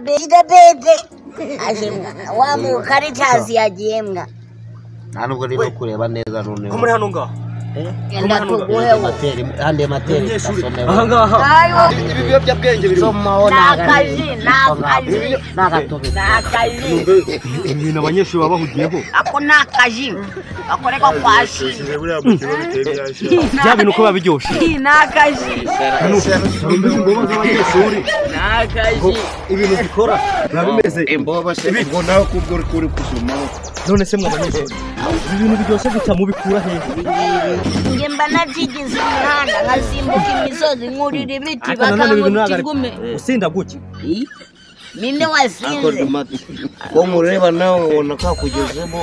bede ajemwa wa mu Caritas yagiyembwa nubwo rero kureba neza none muri hano ngaho yenda tuguhe ande materi aha ngaha ibi biyobyabwenge biri nakaji ibintu abanyeshuri babahugiyeho ako nakaji akoreka kwashi bya bintu ko babiryoshe nakaji nakaji ibintu bikora bimeze imboba se ngo nawe kubwo kuri kusuma none se mwabanyeshuri ibintu biryoshye guca mu bikura hehe ngemba najigize imihanda ngasimbuka imisozi nkurira ibiti bakanguruka ingume usinda guki ninde wasinze ko mureba nawe ubona ko kugezemo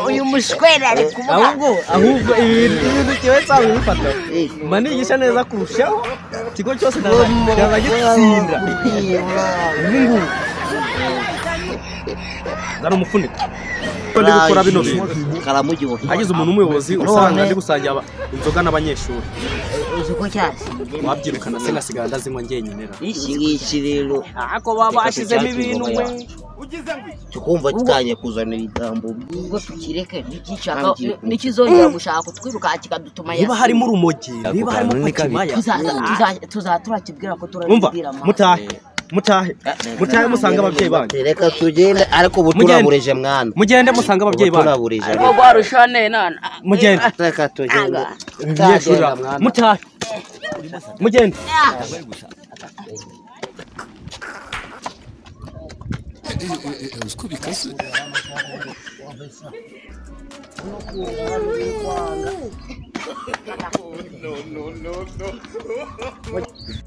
uyu mushwera ari kuvuga ahubwo ibintu cyewe cyangwa bifata manigisha neza kurushaho kigo cyose ndaza gitsinda ningu zara umufuniko ndi gukora bino karamugiho hagize umuntu umuyobozi usanga ndi gusangira inzoga n'abanyeshuri uzuko cyase wabyirukana se ngasigara ndazinywa ngenyine iki rero ako babashizemo ibintu we tukumva kitanye kuzana ibitambo ubwo tukireke nigishaka nikizongera gushaka twiruka kikadutuma niba harimo urumogi niba harimo kwakimaya tuzatura ko turabibwira mutahe musanga ababyeyi banyu reka tugende ariko buturabureje mwana mugende musanga ababyeyi banyu turabureje ariko gwarushane nana mugende reka tugende mutahe mugende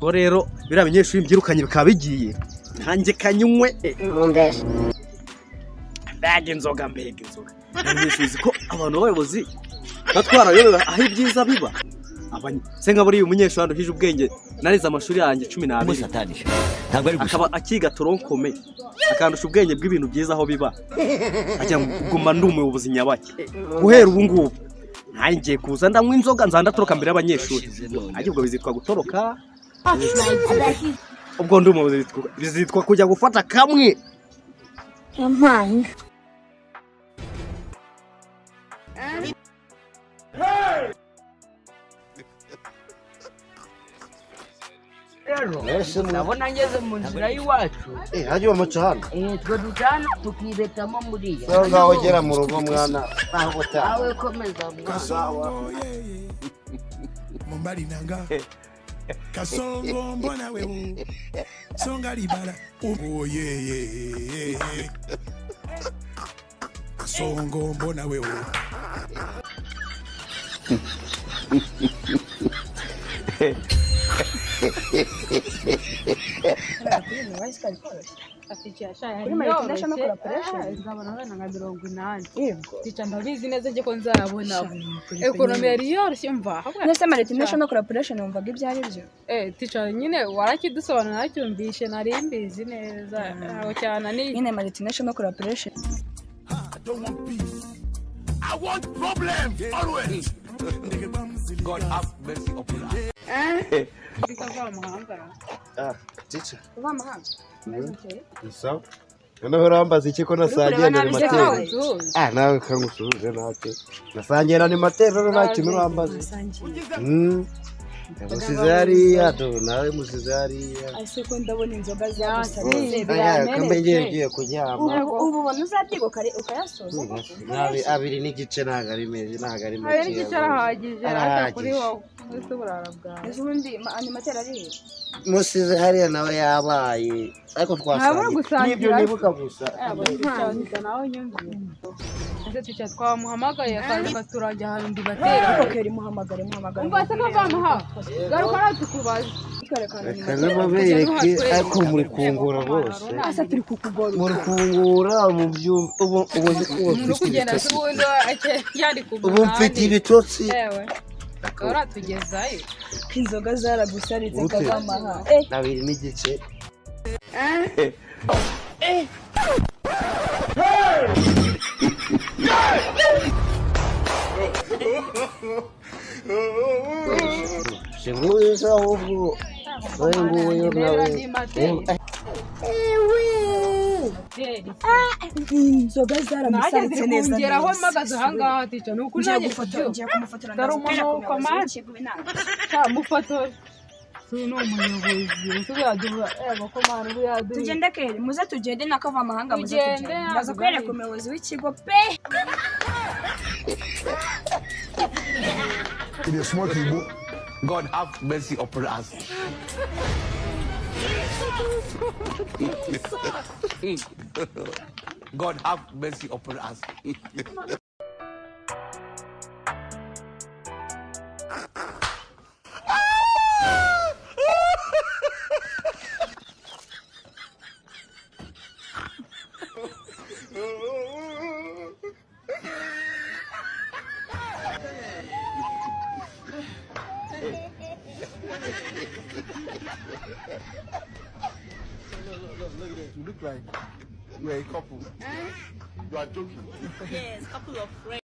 no rero bira abanyeshuri mbyirukanye bikaba bigiye ntange kanyunywe mbega inzoga abanyeshuri ko abantu b'abayobozi batwara rero aho ibyiza biba se nka buriya umunyeshuri hano hije ubwenge narize amashuri yanjye 12 akaba akiga toronkome akandusha ubwenge bw'ibintu byiza aho biba ajya guma ndi umuyobozi nyabaki guhera ubu ngubu ntangiye kuza ndanywa inzoga nzandatoroka mbere y'abanyeshuri agibwo bizitwa gutoroka ubwo ndi umuyobozi bizitwa kujya gufata kamwe yampanye Ndabona ngeze mu nzira y'iwacu hajye bamucana twe ducana tukibetamo muri yo ngaho gera mu rugo mwana aho utaha awe komeza mwana Mombali nanga Kasongo mbona wewe Songa libala oh yeah Kasongo mbona wewe kuri multinational corporation izabona abana nka 80 tica ndabizi neza ko nzabona economy yari yoroshye mva nese multinational corporation umvaga ibyo ari byo tica nyine warakidusobanura nacyumvishe nari mbizi neza aho cyane ni nyine multinational corporation I don't want peace. I want problems always. God have mercy upon us. bikava muhanga teacher uva mahanga so noneho rambaza iki ko nasangiye na materi nawe kangusubize nacyo nasangiye na materi nta kintu rambaza musize hariya nawe musize hariya ase ko ndabona inzoga zagusaze kambe ngiye kuryama ubu ubona uzabyigo kare ukayasoza abiri n'igice ntago ari mezi ntago ari hari n'igice arahagije asa kuri wowe ese burara bwawe ubundi animateri ari musize hariya nawe yabaye ariko twasangiye nibyo nibuka gusa nawe nyumviye ese tica twamuhamagaye akaza turajya ahantu ndibatera ariko keri muhamagare umva se kavamuha garuka aratukubaza kandi babereke ariko muri kungura bose asa turi kukugora muri kungura mu byumba ubu kugenda ubundi yari kubura ubu mfite ibitotsi yewe uratugezayo inzoga zaragusaritse kavamaha nabiri n'igice Singuisa ahubwo nguyu nawe inzoga zaramusaritse nageze neza kongeraho neza. mpagaze ahangaha tica ni ukuri nanjye ngiye kumufotora dore ndaza umuntu kubera ku muyobozi komande w'ikigo inama. mufotora uyu ni umuyobozi ubu yaduha ko mwana ubu yaduha tugende kere muze tugende nakava amahanga muze Tugende, tugende ndaza yaduha. kwereka umuyobozi w'ikigo pe. It is small people. God have mercy upon us. God have mercy upon us. You look like you're a couple. You are joking. Yes, couple of friends.